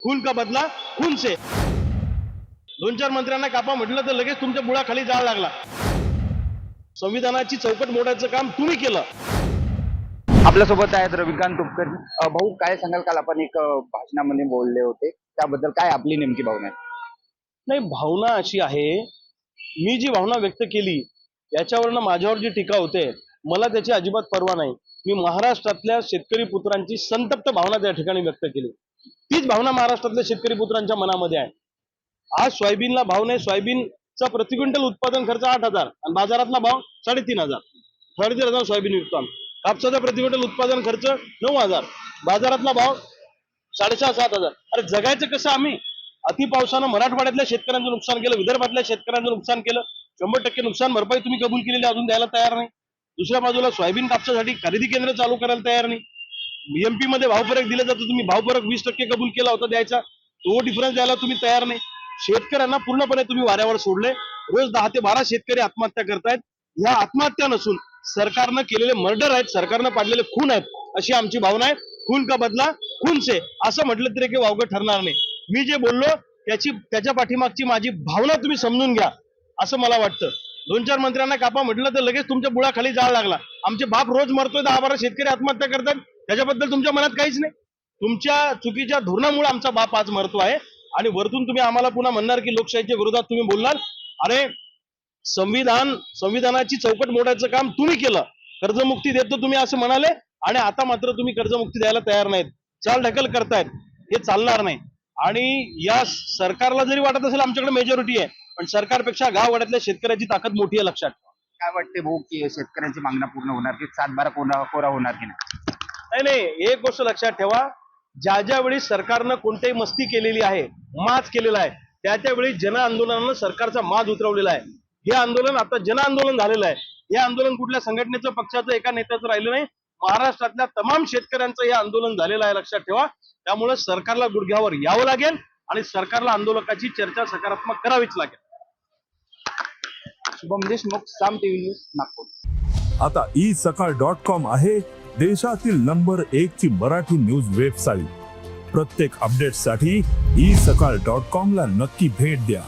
खून का बदला खून से. दोन चार मंत्र्यांना कापा म्हटलं तर लगेच तुमच्या मुळाखाली जाळ लागला. संविधानाची चौकट मोडायचं काम तुम्ही केलं. आपल्यासोबत आहेत रविकांत तुपकर. भाऊ, काय सांगाल? काल आपण एक भाषणामध्ये बोलले होते, त्याबद्दल काय आपली नेमकी भावना आहे? नाही, भावना अशी आहे, मी जी भावना व्यक्त केली याच्यावरनं माझ्यावर जी टीका होते, मला त्याची अजिबात पर्वा नाही. मी महाराष्ट्रातल्या शेतकरी पुत्रांची संतप्त भावना त्या ठिकाणी व्यक्त केली. तीच भावना महाराष्ट्रातल्या शेतकरी पुत्रांच्या मनामध्ये आहे. आज सोयाबीनला भाव नाही. सोयाबीनचा प्रति क्विंटल उत्पादन खर्च 8,000 आणि बाजारातला भाव 3,500. 3,500 सोयाबीन विकतो आम्ही. कापसाचा प्रति क्विंटल उत्पादन खर्च 9,000, बाजारातला भाव 6,500-7,000. अरे जगायचं कसं आम्ही? अति पावसानं मराठवाड्यातल्या शेतकऱ्यांचं नुकसान केलं, विदर्भातल्या शेतकऱ्यांचं नुकसान केलं. 100% नुकसान भरपाई तुम्ही कबूल केलेली अजून द्यायला तयार नाही. दुसऱ्या बाजूला सोयाबीन कापसासाठी खरेदी केंद्र चालू करायला तयार नाही. एमपी मध्ये भाव फरक दिला जातो, तुम्ही भाव फरक 20% कबूल केला होता द्यायचा, तो डिफरन्स द्यायला तुम्ही तयार नाही. शेतकऱ्यांना पूर्णपणे तुम्ही वाऱ्यावर सोडले. रोज 10 ते 12 शेतकरी आत्महत्या करतायत. ह्या आत्महत्या नसून सरकारनं केलेले मर्डर आहेत, सरकारनं पाडलेले खून आहेत, अशी आमची भावना आहे. खून का बदला खून से असं म्हटलं तरी काही वावगं ठरणार नाही. मी जे बोललो त्याच्या पाठीमागची माझी भावना तुम्ही समजून घ्या असं मला वाटतं. दोन चार मंत्र्यांना कापा म्हटलं तर लगेच तुमच्या बुळाखाली जाळ लागला. आमचे बाप रोज मरतोय, 10-12 शेतकरी आत्महत्या करतात, त्याच्याबद्दल तुमच्या मनात काहीच नाही. तुमच्या चुकीच्या धोरणामुळे आमचा बाप आज मरतो आहे. आणि वरतून तुम्ही आम्हाला पुन्हा म्हणणार की लोकशाहीच्या विरोधात तुम्ही बोलणार. अरे संविधानाची चौकट मोडायचं काम तुम्ही केलं. कर्जमुक्ती देतो तुम्ही असं म्हणाले आणि आता मात्र तुम्ही कर्जमुक्ती द्यायला तयार नाहीत, चालढकल करतायत. हे चालणार नाही. आणि या सरकारला जरी वाटत असेल आमच्याकडे मेजॉरिटी आहे, पण सरकारपेक्षा गाववाड्यातल्या शेतकऱ्याची ताकद मोठी आहे, लक्षात ठेवा. काय वाटते भाऊ की शेतकऱ्यांची मागण्या पूर्ण होणार की 7-12 कोरा होणार की नाही? नाही, एक गोष्ट लक्षात ठेवा, ज्या वेळी सरकारनं कोणतीही मस्ती केलेली आहे, माज केलेला आहे, त्यावेळी जन आंदोलनानं सरकारचा माज उतरवलेला आहे. हे आंदोलन आता जन आंदोलन झालेलं आहे. हे आंदोलन कुठल्या संघटनेचं, पक्षाचं, एका नेत्याचं राहिलं नाही. महाराष्ट्रातल्या तमाम शेतकऱ्यांचं हे आंदोलन झालेलं आहे, लक्षात ठेवा. त्यामुळे सरकारला गुडघ्यावर यावं लागेल आणि सरकारला आंदोलकाची चर्चा सकारात्मक करावीच लागेल. शुभम देशमुख, साम टीव्ही न्यूज, नागपूर. आता isakal.com आहे देशातील नंबर 1 ची मराठी न्यूज वेबसाईट. प्रत्येक अपडेटसाठी isakal.com ला नक्की भेट द्या.